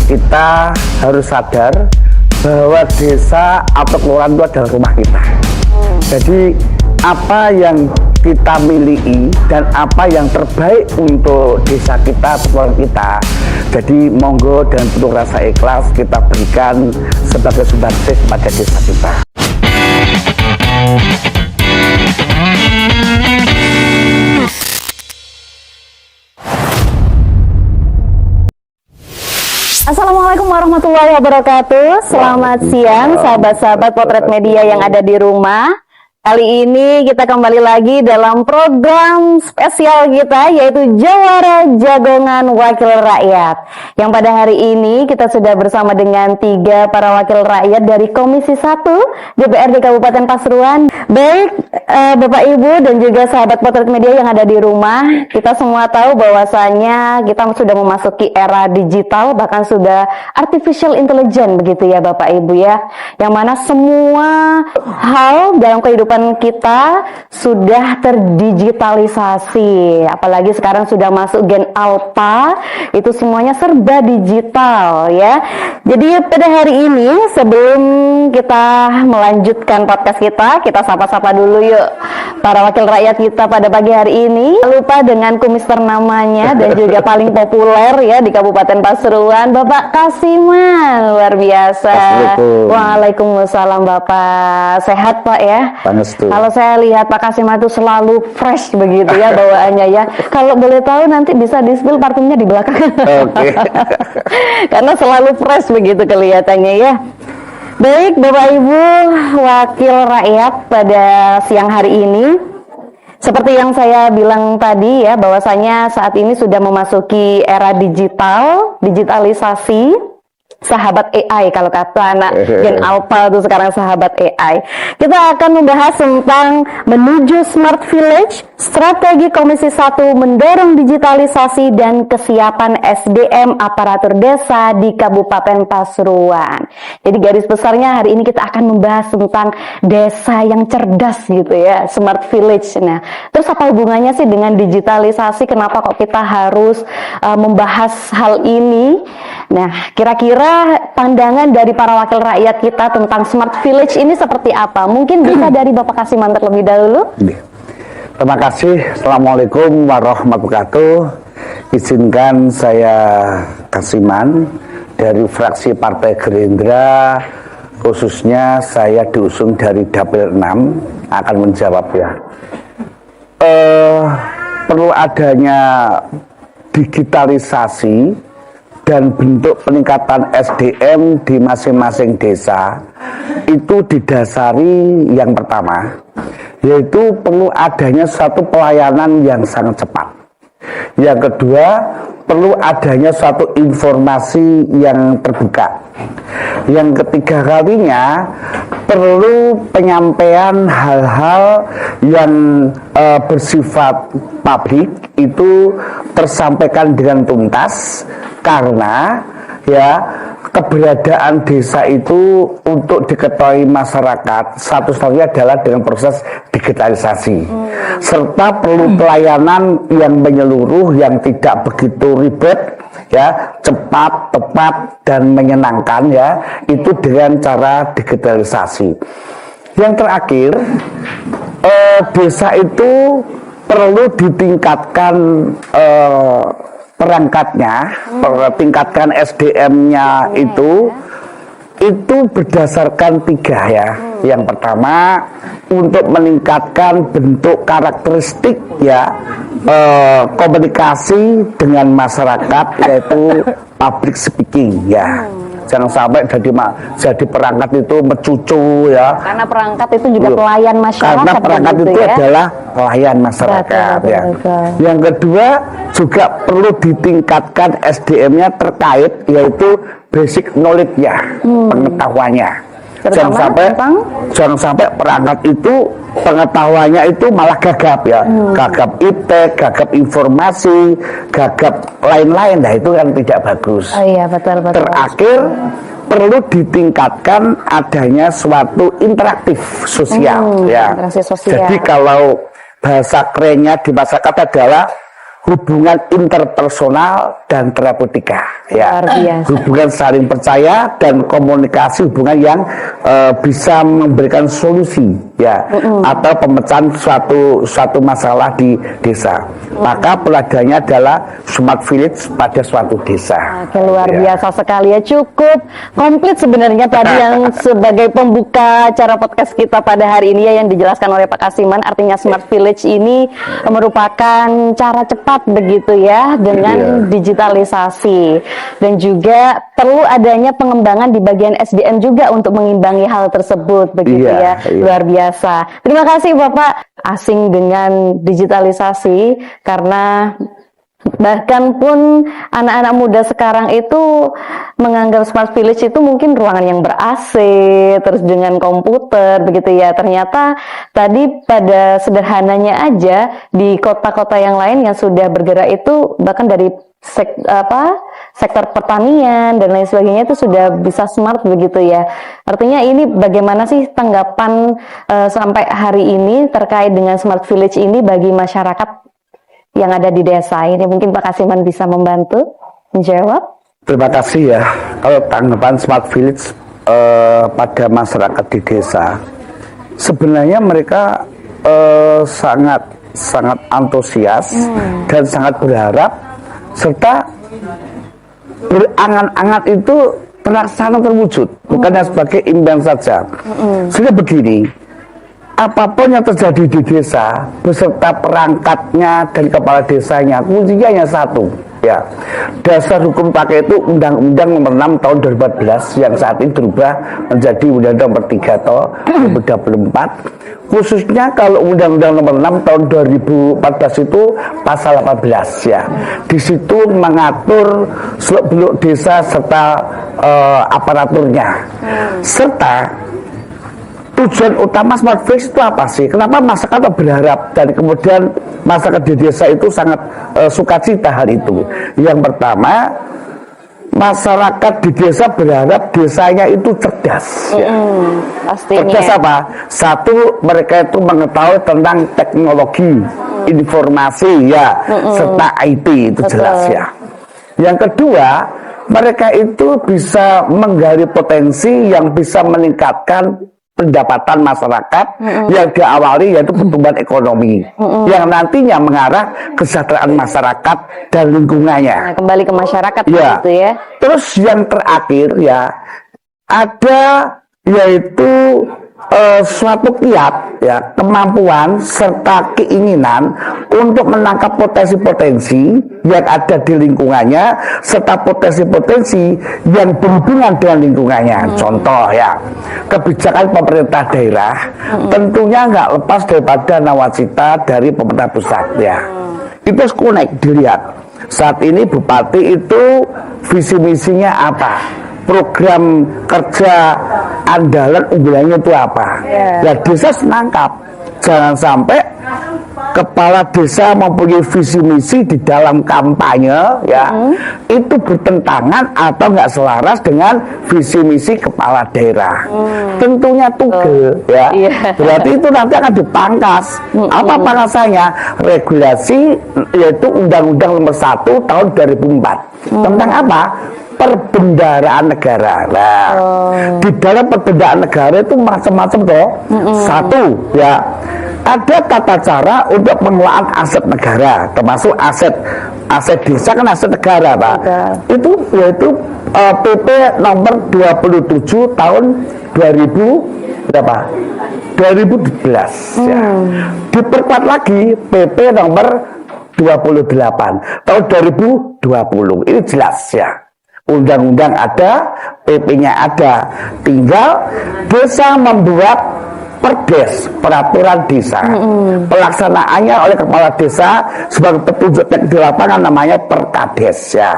kita harus sadar bahwa desa atau kelurahan itu adalah rumah kita. Jadi apa yang kita miliki dan apa yang terbaik untuk desa kita atau kelurahan kita, jadi monggo dan penuh rasa ikhlas kita berikan sebagai sumbangsih pada desa kita. Assalamualaikum warahmatullahi wabarakatuh. Selamat siang sahabat-sahabat Potret Media yang ada di rumah. Kali ini kita kembali lagi dalam program spesial kita, yaitu Jawara Jagongan Wakil Rakyat. Yang pada hari ini kita sudah bersama dengan 3 para wakil rakyat dari Komisi 1 DPRD Kabupaten Pasuruan. Baik Bapak Ibu dan juga sahabat Potret Media yang ada di rumah, kita semua tahu bahwasanya kita sudah memasuki era digital, bahkan sudah artificial intelligence begitu ya Bapak Ibu ya. Yang mana semua hal dalam kehidupan kita sudah terdigitalisasi, apalagi sekarang sudah masuk gen alpha, itu semuanya serba digital ya. Jadi pada hari ini sebelum kita melanjutkan podcast kita sapa-sapa dulu yuk para wakil rakyat kita pada pagi hari ini. Jangan lupa dengan kumis ternamanya dan juga paling populer ya di Kabupaten Pasuruan, Bapak Kasiman, luar biasa. Waalaikumsalam Bapak, sehat Pak ya? Kalau saya lihat Pak Kasiman itu selalu fresh begitu ya bawaannya ya. Kalau boleh tahu nanti bisa di-spill parfumnya di belakang. Oke. Karena selalu fresh begitu kelihatannya ya. Baik Bapak Ibu wakil rakyat pada siang hari ini, seperti yang saya bilang tadi ya, bahwasanya saat ini sudah memasuki era digitalisasi. Sahabat AI kalau kata anak Gen Alpha itu sekarang sahabat AI. Kita akan membahas tentang menuju Smart Village, strategi Komisi 1 mendorong digitalisasi dan kesiapan SDM aparatur desa di Kabupaten Pasuruan. Jadi garis besarnya hari ini kita akan membahas tentang desa yang cerdas gitu ya, Smart Village. Nah, terus apa hubungannya sih dengan digitalisasi? Kenapa kok kita harus membahas hal ini? Nah, kira-kira pandangan dari para wakil rakyat kita tentang Smart Village ini seperti apa? Mungkin bisa dari Bapak Kasiman terlebih dahulu. Terima kasih. Assalamualaikum warahmatullahi wabarakatuh. Izinkan saya Kasiman dari fraksi Partai Gerindra, khususnya saya diusung dari Dapil 6, akan menjawab ya. Perlu adanya digitalisasi dan bentuk peningkatan SDM di masing-masing desa itu didasari yang pertama, yaitu perlu adanya suatu pelayanan yang sangat cepat. Yang kedua, perlu adanya suatu informasi yang terbuka. Yang ketiga kalinya, perlu penyampaian hal-hal yang bersifat publik itu tersampaikan dengan tuntas, karena ya keberadaan desa itu untuk diketahui masyarakat satu-satunya adalah dengan proses digitalisasi, serta perlu pelayanan yang menyeluruh yang tidak begitu ribet ya, cepat, tepat dan menyenangkan ya, itu dengan cara digitalisasi. Yang terakhir, desa itu perlu ditingkatkan perangkatnya, tingkatkan SDM-nya itu berdasarkan 3 ya. Yang pertama, untuk meningkatkan bentuk karakteristik ya, komunikasi dengan masyarakat, yaitu public speaking ya. Jangan sampai jadi perangkat itu mecucu ya. Karena perangkat itu juga pelayan masyarakat. Karena perangkat itu ya? adalah pelayan masyarakat ya. Yang kedua juga perlu ditingkatkan SDM-nya terkait, yaitu basic knowledge ya, pengetahuannya. Jangan sampai perangkat itu pengetahuannya itu malah gagap ya, gagap iptek, gagap informasi, gagap lain-lain. Nah itu kan tidak bagus. Oh iya, betul. Terakhir, perlu ditingkatkan adanya suatu interaktif sosial ya. Interaksi sosial. Jadi kalau bahasa kerennya di masyarakat adalah hubungan interpersonal dan terapeutika, ya, Luar biasa. hubungan saling percaya dan komunikasi, hubungan yang bisa memberikan solusi, ya, atau pemecahan suatu masalah di desa. Maka pelajarannya adalah smart village pada suatu desa. Oke, luar biasa sekali ya, cukup komplit sebenarnya tadi yang sebagai pembuka acara podcast kita pada hari ini ya, yang dijelaskan oleh Pak Kasiman. Artinya smart village ini merupakan cara cepat begitu ya dengan digitalisasi, dan juga perlu adanya pengembangan di bagian SDM juga untuk mengimbangi hal tersebut begitu ya. Luar biasa. Terima kasih Bapak. Asing dengan digitalisasi, karena bahkan pun anak-anak muda sekarang itu menganggap smart village itu mungkin ruangan yang ber-AC, terus dengan komputer begitu ya. Ternyata tadi pada sederhananya aja di kota-kota yang lain yang sudah bergerak itu bahkan dari sektor pertanian dan lain sebagainya itu sudah bisa smart begitu ya. Artinya ini bagaimana sih tanggapan sampai hari ini terkait dengan smart village ini bagi masyarakat yang ada di desa ini? Mungkin Pak Kasiman bisa membantu menjawab. Terima kasih ya. Kalau tanggapan smart village pada masyarakat di desa, sebenarnya mereka sangat antusias dan sangat berharap serta berangan-angan itu terlaksana terwujud, bukannya sebagai impian saja. Sehingga begini, apapun yang terjadi di desa beserta perangkatnya dan kepala desanya, kuncinya hanya satu, ya. Dasar hukum pakai itu Undang-Undang Nomor 6 Tahun 2014 yang saat ini berubah menjadi Undang-Undang Nomor 3 Tahun 2024. Khususnya kalau Undang-Undang Nomor 6 Tahun 2014 itu pasal 18, ya. Di situ mengatur seluk-beluk desa serta aparaturnya. Serta tujuan utama smart village itu apa sih? Kenapa masyarakat berharap dan kemudian masyarakat di desa itu sangat sukacita hal itu? Yang pertama, masyarakat di desa berharap desanya itu cerdas. Pastinya. Cerdas apa? Satu, mereka itu mengetahui tentang teknologi, informasi, ya, serta IT, itu jelas ya. Yang kedua, mereka itu bisa menggali potensi yang bisa meningkatkan pendapatan masyarakat yang diawali yaitu pertumbuhan ekonomi yang nantinya mengarah kesejahteraan masyarakat dan lingkungannya. Nah, kembali ke masyarakat ya. gitu ya. Terus yang terakhir ya, ada yaitu suatu kiat, ya, kemampuan serta keinginan untuk menangkap potensi-potensi yang ada di lingkungannya serta potensi-potensi yang berhubungan dengan lingkungannya. Contoh ya, kebijakan pemerintah daerah tentunya nggak lepas daripada nawacita dari pemerintah pusat ya. Itu harus connect, dilihat. Saat ini bupati itu visi misinya apa? Program kerja andalan unggulannya itu apa? Ya, desa senangkap. Jangan sampai kepala desa mempunyai visi misi di dalam kampanye, ya, itu bertentangan atau nggak selaras dengan visi misi kepala daerah. Tentunya tugel, ya. Berarti itu nanti akan dipangkas. Apa pangkasannya? Regulasi, yaitu Undang-Undang Nomor 1 Tahun 2004 tentang apa? Perbendaharaan negara. Nah, di dalam perbendaharaan negara itu macam-macam toh. Satu, ya, ada tata cara untuk pengelolaan aset negara, termasuk aset desa kan aset negara, Pak. Itu yaitu PP nomor 27 tahun 2012 ya. Diperkuat lagi PP nomor 28 tahun 2020. Ini jelas ya. Undang-undang ada, PP-nya ada, tinggal desa membuat perdes, peraturan desa. Pelaksanaannya oleh kepala desa sebagai petunjuk di lapangan namanya perkades ya.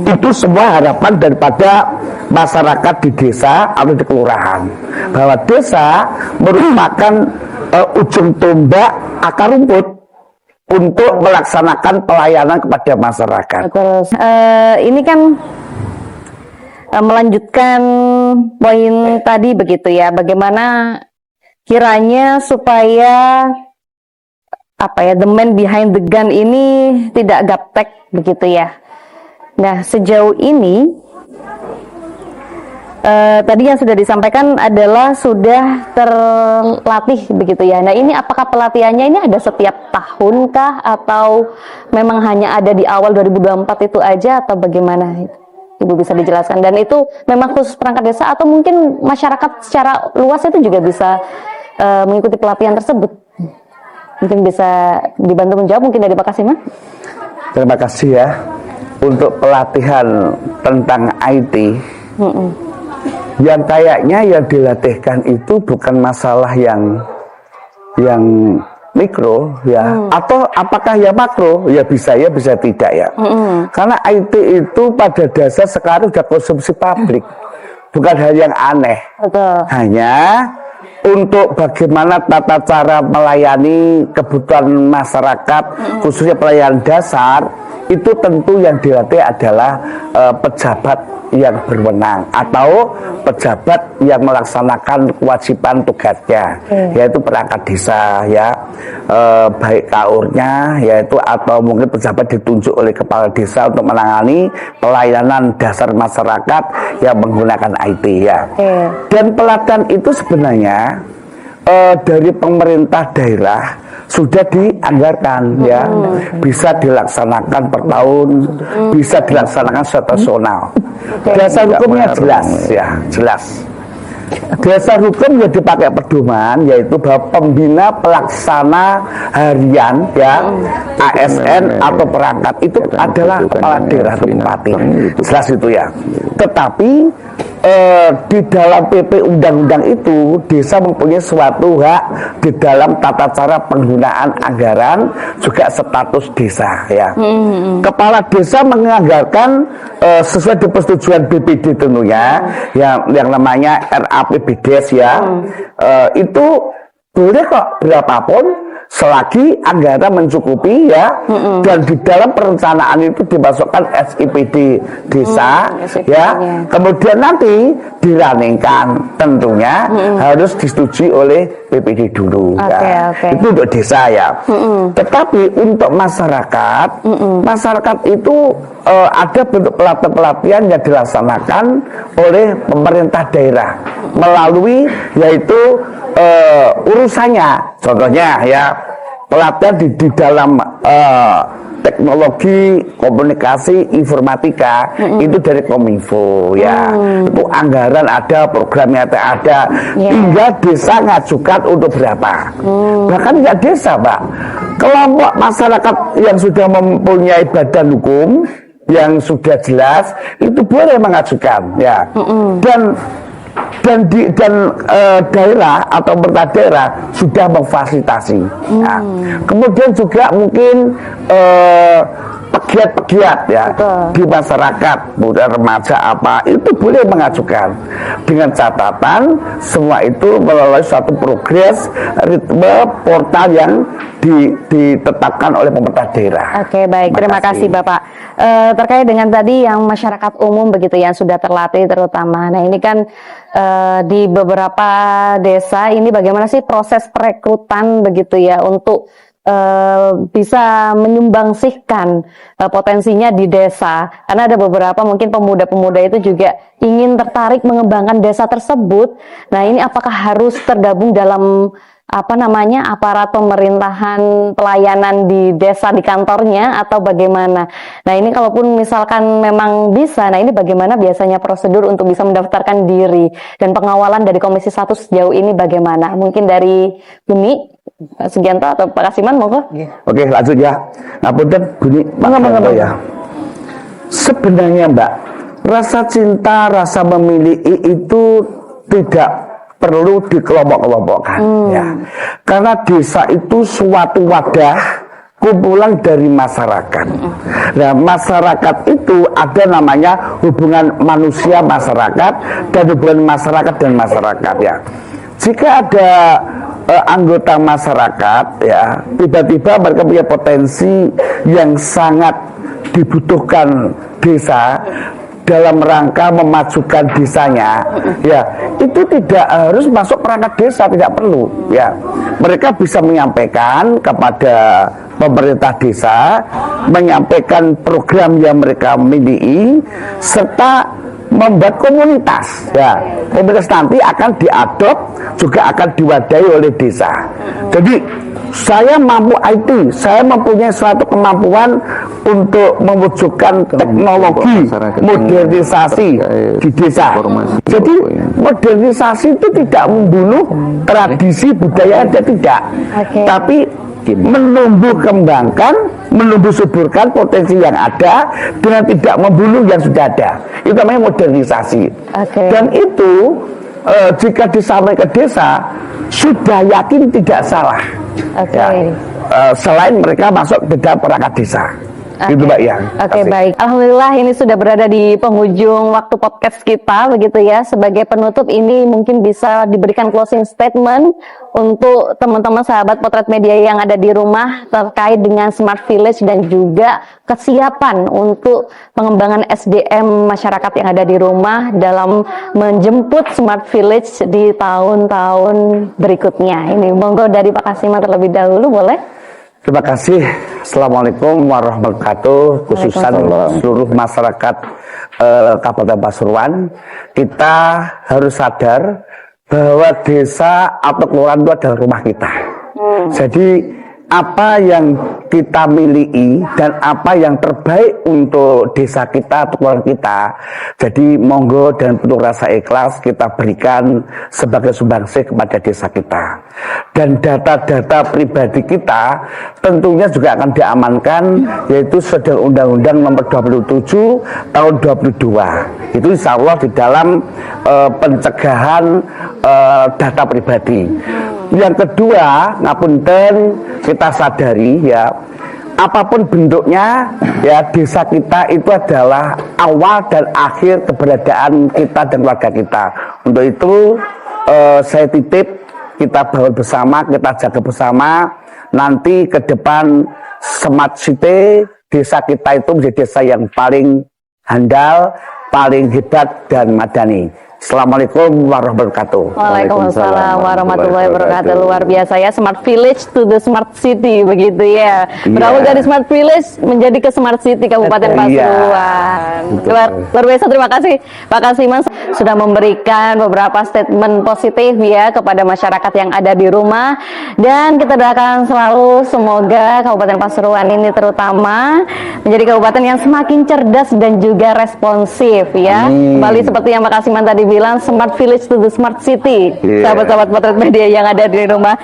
Itu semua harapan daripada masyarakat di desa atau di kelurahan, bahwa desa merupakan ujung tombak akar rumput untuk melaksanakan pelayanan kepada masyarakat. Terus ini kan melanjutkan poin tadi begitu ya, bagaimana kiranya supaya apa ya, the man behind the gun ini tidak gaptek begitu ya. Nah, sejauh ini tadi yang sudah disampaikan adalah sudah terlatih begitu ya. Nah, ini apakah pelatihannya ini ada setiap tahun kah atau memang hanya ada di awal 2024 itu aja atau bagaimana? Ibu bisa dijelaskan. Dan itu memang khusus perangkat desa atau mungkin masyarakat secara luas itu juga bisa mengikuti pelatihan tersebut? Mungkin bisa dibantu menjawab mungkin dari Pak Kasiman. Terima kasih ya. Untuk pelatihan tentang IT, yang kayaknya yang dilatihkan itu bukan masalah yang mikro ya, atau apakah ya makro, ya bisa tidak ya. Karena IT itu pada dasar sekarang sudah konsumsi publik, bukan hal yang aneh. Betul. Hanya untuk bagaimana tata cara melayani kebutuhan masyarakat, khususnya pelayanan dasar, itu tentu yang dilatih adalah pejabat yang berwenang atau pejabat yang melaksanakan kewajiban tugasnya, yaitu perangkat desa ya, baik kaurnya yaitu atau mungkin pejabat ditunjuk oleh kepala desa untuk menangani pelayanan dasar masyarakat yang menggunakan IT ya. Dan pelatihan itu sebenarnya dari pemerintah daerah sudah dianggarkan ya, bisa dilaksanakan per tahun, bisa dilaksanakan situasional. Dasar hukumnya jelas ya, jelas. Dasar hukum yang dipakai pedoman yaitu bahwa pembina pelaksana harian ya, ASN atau perangkat itu adalah kepala daerah atau bupati, jelas itu ya. Tetapi di dalam PP undang-undang itu desa mempunyai suatu hak di dalam tata cara penggunaan anggaran, juga status desa ya. Kepala desa menganggarkan sesuai dengan persetujuan BPD tentunya yang namanya RAPBDes ya. Itu boleh kok berapapun selagi anggaran mencukupi ya, dan di dalam perencanaan itu dimasukkan SIPD desa ya, kemudian nanti diraningkan tentunya harus disetujui oleh BPD dulu ya. Itu untuk desa ya. Tetapi untuk masyarakat, masyarakat itu ada bentuk pelatihan yang dilaksanakan oleh pemerintah daerah melalui yaitu urusannya, contohnya ya pelatihan di dalam teknologi komunikasi informatika itu dari Kominfo ya. Itu anggaran ada, programnya ada, hingga desa ngajukan untuk berapa. Bahkan nggak desa Pak, kelompok masyarakat yang sudah mempunyai badan hukum yang sudah jelas itu boleh mengajukan ya. Dan daerah atau pemerintah daerah sudah memfasilitasi. Nah, kemudian juga mungkin pegiat-pegiat ya di masyarakat, muda remaja apa itu boleh mengajukan dengan catatan semua itu melalui suatu progres ritme portal yang ditetapkan oleh pemerintah daerah. Oke, baik, terima kasih Bapak. Terkait dengan tadi yang masyarakat umum begitu yang sudah terlatih terutama. Nah, ini kan di beberapa desa ini bagaimana sih proses perekrutan begitu ya untuk bisa menyumbangsihkan potensinya di desa, karena ada beberapa mungkin pemuda-pemuda itu juga ingin tertarik mengembangkan desa tersebut. Nah, ini apakah harus tergabung dalam aparat pemerintahan pelayanan di desa di kantornya atau bagaimana? Nah, ini kalaupun misalkan memang bisa, nah ini bagaimana biasanya prosedur untuk bisa mendaftarkan diri dan pengawalan dari Komisi 1 sejauh ini bagaimana? Mungkin dari Buni Sugianto atau Pak Kasiman monggo. Oke, lanjut ya. Ngapunten Buni Pak ya. Sebenarnya Mbak, rasa cinta, rasa memiliki itu tidak perlu dikelompok-kelompokkan ya. Karena desa itu suatu wadah kumpulan dari masyarakat. Nah, masyarakat itu ada namanya hubungan manusia masyarakat dan hubungan masyarakat dan masyarakat ya. Jika ada anggota masyarakat ya, tiba-tiba mereka punya potensi yang sangat dibutuhkan desa, dalam rangka memajukan desanya, ya itu tidak harus masuk perangkat desa, tidak perlu. Ya, mereka bisa menyampaikan kepada pemerintah desa, menyampaikan program yang mereka miliki, serta membuat komunitas. Ya, komunitas nanti akan diadop, juga akan diwadahi oleh desa. Jadi saya mampu IT, saya mempunyai suatu kemampuan untuk mewujudkan teknologi modernisasi di desa. Jadi modernisasi itu tidak membunuh tradisi budaya ada, tidak, tapi menumbuh kembangkan, menumbuh suburkan potensi yang ada dengan tidak membunuh yang sudah ada. Itu namanya modernisasi. Dan itu jika disampaikan ke desa sudah yakin tidak salah. Ya, selain mereka masuk ke dalam perangkat desa. Gitu Mbak Yang. Baik. Alhamdulillah ini sudah berada di penghujung waktu podcast kita, begitu ya. Sebagai penutup ini mungkin bisa diberikan closing statement untuk teman-teman sahabat Potret Media yang ada di rumah terkait dengan Smart Village dan juga kesiapan untuk pengembangan SDM masyarakat yang ada di rumah dalam menjemput Smart Village di tahun-tahun berikutnya. Ini monggo dari Pak Kasiman terlebih dahulu, boleh? Terima kasih. Assalamualaikum warahmatullahi wabarakatuh. Khususan seluruh masyarakat Kabupaten Pasuruan, kita harus sadar bahwa desa atau kelurahan itu adalah rumah kita. Jadi apa yang kita miliki dan apa yang terbaik untuk desa kita atau kelurahan kita, jadi monggo dan penuh rasa ikhlas kita berikan sebagai sumbangsih kepada desa kita. Dan data-data pribadi kita tentunya juga akan diamankan, yaitu sesuai Undang-Undang Nomor 27 Tahun 22. Itu insya Allah di dalam pencegahan data pribadi. Yang kedua, ngapunten, kita sadari ya, apapun bentuknya ya, desa kita itu adalah awal dan akhir keberadaan kita dan keluarga kita. Untuk itu saya titip, kita bangun bersama, kita jaga bersama. Nanti ke depan Smart City, desa kita itu menjadi desa yang paling handal, paling hebat dan madani. Assalamualaikum warahmatullahi wabarakatuh. Waalaikumsalam warahmatullahi wabarakatuh. Luar biasa ya, Smart Village to the Smart City, begitu ya. Berawal dari Smart Village menjadi ke Smart City Kabupaten Pasuruan. Luar biasa, terima kasih Pak Kasiman sudah memberikan beberapa statement positif ya kepada masyarakat yang ada di rumah. Dan kita doakan selalu semoga Kabupaten Pasuruan ini terutama menjadi kabupaten yang semakin cerdas dan juga responsif ya. Kembali seperti yang Pak Kasiman tadi bilang, Smart Village to the Smart City. Sahabat-sahabat Potret Media yang ada di rumah,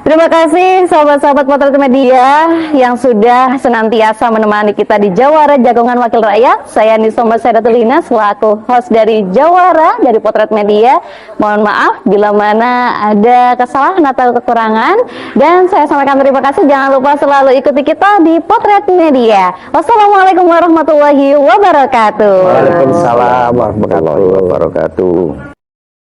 terima kasih sahabat-sahabat Potret Media yang sudah senantiasa menemani kita di Jawara Jagongan Wakil Rakyat. Saya Nisoma Sedatulina selaku host dari Jawara dari Potret Media. Mohon maaf bila mana ada kesalahan atau kekurangan, dan saya sampaikan terima kasih. Jangan lupa selalu ikuti kita di Potret Media. Wassalamualaikum warahmatullahi wabarakatuh. Waalaikumsalam warahmatullahi wabarakatuh.